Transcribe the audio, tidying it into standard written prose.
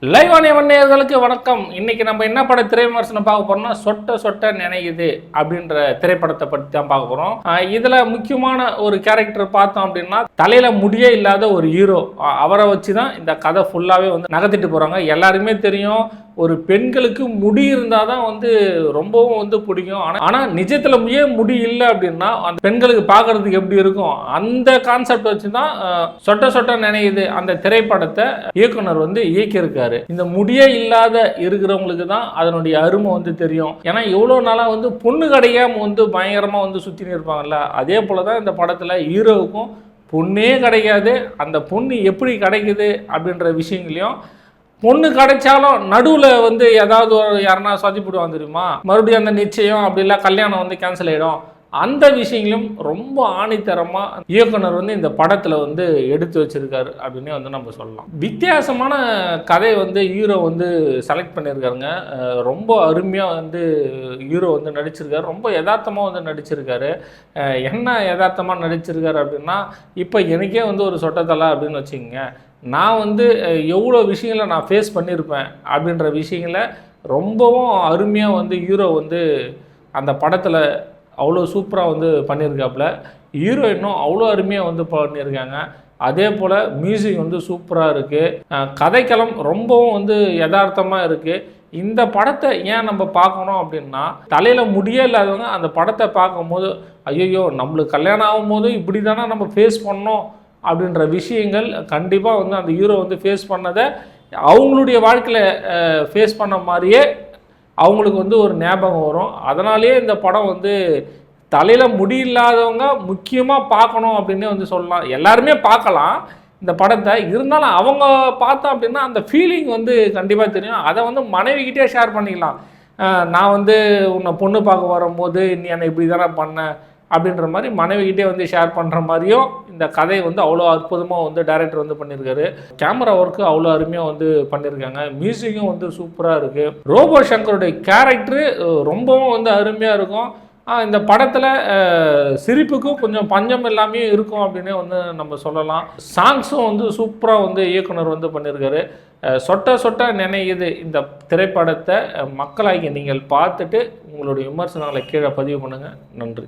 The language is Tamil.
லைவ் நேயர்களுக்கு வணக்கம். இன்னைக்கு நம்ம என்ன பட திரை விமர்சனம் பார்க்க போறோம்னா சொட்ட சொட்ட நினையுது அப்படின்ற திரைப்படத்தை பற்றி தான் பார்க்க போறோம். இதுல முக்கியமான ஒரு கேரக்டர் பார்த்தோம் அப்படின்னா தலையில முடியே இல்லாத ஒரு ஹீரோ. அவரை வச்சு தான் இந்த கதை ஃபுல்லாவே வந்து நகர்த்திட்டு போறாங்க. எல்லாருமே தெரியும், ஒரு பெண்களுக்கு முடி இருந்தால் தான் வந்து ரொம்பவும் வந்து பிடிக்கும். ஆனால் நிஜத்தில் முடி இல்லை அப்படின்னா அந்த பெண்களுக்கு பார்க்கறதுக்கு எப்படி இருக்கும், அந்த கான்செப்ட் வச்சு தான் சொட்ட சொட்ட நினையுது அந்த திரைப்படத்தை இயக்குனர் வந்து இயக்கியிருக்காரு. இந்த முடியே இல்லாத இருக்கிறவங்களுக்கு தான் அதனுடைய அருமை வந்து தெரியும். ஏன்னா எவ்வளோ நாளாக வந்து பொண்ணு கிடைக்காம வந்து பயங்கரமாக வந்து சுற்றினு இருப்பாங்கல்ல, அதே போல தான் இந்த படத்தில் ஹீரோவுக்கும் பொண்ணே கிடைக்காது. அந்த பொண்ணு எப்படி கிடைக்குது அப்படின்ற விஷயங்களையும், பொண்ணு கிடைச்சாலும் நடுவில் வந்து ஏதாவது யாருன்னா சொதிப்பிடுவாங்க தெரியுமா, மறுபடியும் அந்த நிச்சயம் அப்படிலாம் கல்யாணம் வந்து கேன்சல் ஆகிடும். அந்த விஷயங்களும் ரொம்ப ஆணித்தரமாக இயக்குனர் வந்து இந்த படத்தில் வந்து எடுத்து வச்சிருக்காரு அப்படின்னு வந்து நம்ம சொல்லலாம். வித்தியாசமான கதை வந்து ஹீரோ வந்து செலக்ட் பண்ணியிருக்காருங்க. ரொம்ப அருமையாக வந்து ஹீரோ வந்து நடிச்சிருக்காரு. ரொம்ப யதார்த்தமாக வந்து நடிச்சிருக்காரு. என்ன யதார்த்தமாக நடிச்சிருக்காரு அப்படின்னா, இப்போ எனக்கே வந்து ஒரு சொட்டத்தலை அப்படின்னு வச்சுக்கோங்க, நான் வந்து எவ்வளோ விஷயங்களை நான் ஃபேஸ் பண்ணியிருப்பேன் அப்படின்ற விஷயங்களை ரொம்பவும் அருமையாக வந்து ஹீரோ வந்து அந்த படத்தில் அவ்வளோ சூப்பராக வந்து பண்ணியிருக்காப்புல. ஹீரோயினும் அவ்வளோ அருமையாக வந்து பண்ணியிருக்காங்க. அதே போல் மியூசிக் வந்து சூப்பராக இருக்குது. கதைக்களம் ரொம்பவும் வந்து யதார்த்தமாக இருக்குது. இந்த படத்தை ஏன் நம்ம பார்க்கணும் அப்படின்னா, தலையில் முடியே இல்லாதவங்க அந்த படத்தை பார்க்கும்போது ஐயோ நம்மளுக்கு கல்யாணம் ஆகும்போது இப்படி தானே நம்ம ஃபேஸ் பண்ணோம் அப்படின்ற விஷயங்கள் கண்டிப்பாக வந்து அந்த ஹீரோ வந்து ஃபேஸ் பண்ணதை அவங்களுடைய வாழ்க்கையில் ஃபேஸ் பண்ண மாதிரியே அவங்களுக்கு வந்து ஒரு ஞாபகம் வரும். அதனாலேயே இந்த படம் வந்து தலையில் முடி இல்லாதவங்க முக்கியமாக பார்க்கணும் அப்படின்னு வந்து சொல்லலாம். எல்லாருமே பார்க்கலாம் இந்த படத்தை, இருந்தாலும் அவங்க பார்த்தோம் அப்படின்னா அந்த ஃபீலிங் வந்து கண்டிப்பாக தெரியும். அதை வந்து மனைவிக்கிட்டே ஷேர் பண்ணிக்கலாம். நான் வந்து உன்னை பொண்ணு பார்க்க வரும்போது நீ என்னை இப்படி தானே பண்ணேன் அப்படின்ற மாதிரி மனைவிக்கிட்டே வந்து ஷேர் பண்ணுற மாதிரியும் இந்த கதையை வந்து அவ்வளோ அற்புதமாக வந்து டைரக்டர் வந்து பண்ணியிருக்காரு. கேமரா ஒர்க்கு அவ்வளோ அருமையாக வந்து பண்ணியிருக்காங்க. மியூசிக்கும் வந்து சூப்பராக இருக்குது. ரோபோ சங்கருடைய கேரக்டரு ரொம்பவும் வந்து அருமையாக இருக்கும். இந்த படத்தில் சிரிப்புக்கும் கொஞ்சம் பஞ்சம் எல்லாமே இருக்கும் அப்படின்னு வந்து நம்ம சொல்லலாம். சாங்ஸும் வந்து சூப்பராக வந்து இயக்குனர் வந்து பண்ணியிருக்காரு. சொட்ட சொட்ட நினையுது இந்த திரைப்படத்தை மக்களாகி நீங்கள் பார்த்துட்டு உங்களுடைய விமர்சனங்களை கீழே பதிவு பண்ணுங்கள். நன்றி.